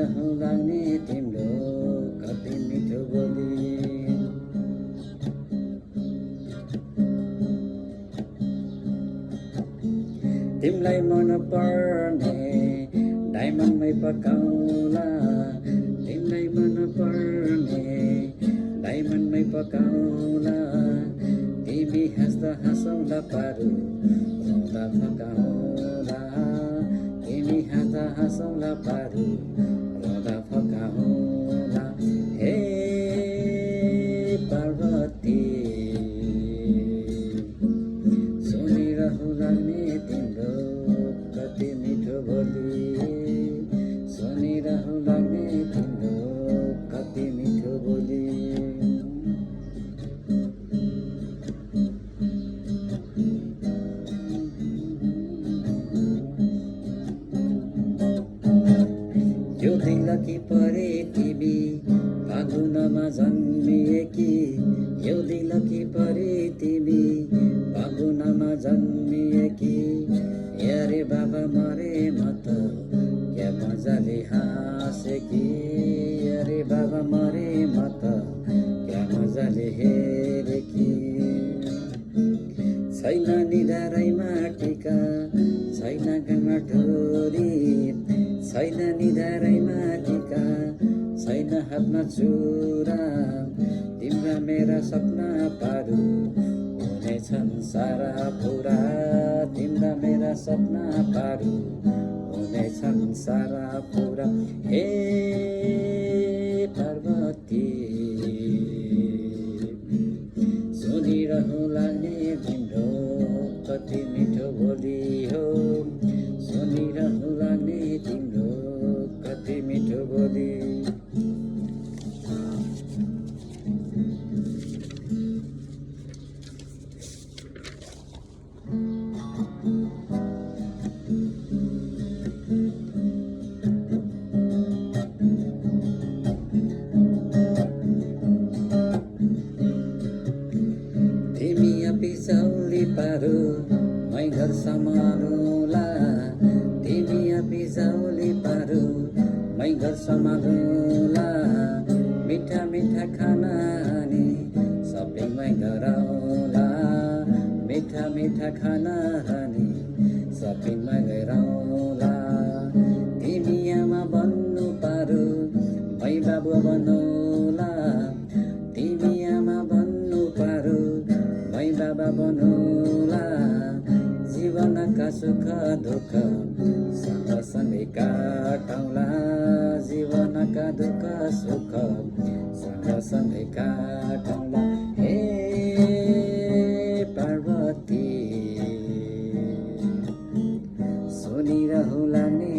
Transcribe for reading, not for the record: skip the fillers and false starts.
सुनिरहँ लाग्ने तिम्रो कति मिठो बोली। तिमलाई मन पर्ने डायमन्डमै पकाउला, तिमलाई मन पर्ने डायमन्डमै पकाउला। तिमी हाँस्दा हाँसौला पारू रुँदा फकाउला, तिमी हाँस्दा हाँसौला पारू रुँदा फकाउला। हे पार्वती सुनिरहँ लाग्ने तिम्रो कति मिठो बोली, सुनिरहँ लाग्ने तिम्रो कति मिठो बोली। यो दिलकी परे तिमी फागुनमा जन्मिएकी, यो दिलकी परे तिमी फागुनमा जन्मिएकी। अरे बाबा मरे म त क्या मजाले हाँसेकी, अरे बाबा मरे म त क्या मजाले हेरेकी। छैन निधारैमा टीका, छैन घाममा ठोरी, छैन निधारैमा टीका, छैन हातमा चुरा। तिम्रा मेरा सपना पारू हुनेछन् सारा पुरा, तिम्रा मेरा सपना पारू हुनेछन् सारा पुरा। हे पार्वती सुनिरहँ लाग्ने तिम्रो कति मिठो बोली हो, सुनिरहँ लाग्ने तिम्रो कति मिठो बोली। तिमी बिजौली पारू मै घर सम्हालौला, तिमी बिजौली पारू मै घर सम्हालौला। मिठा मिठा खाना अनि सपिङमै गरौला, मिठा मिठा खाना अनि सपिङमै गरौला। तिमी आमा बन्नु पारू मै बाबु बनौला, तिमी आमा बन्नु पारू मै बाबा बनौला। जीवनका सुख दुःख सँगसँगै काटौला, जीवनका दुःख सुख सँगसँगै काटौला। हे पार्वती सुनिरहँ लाग्ने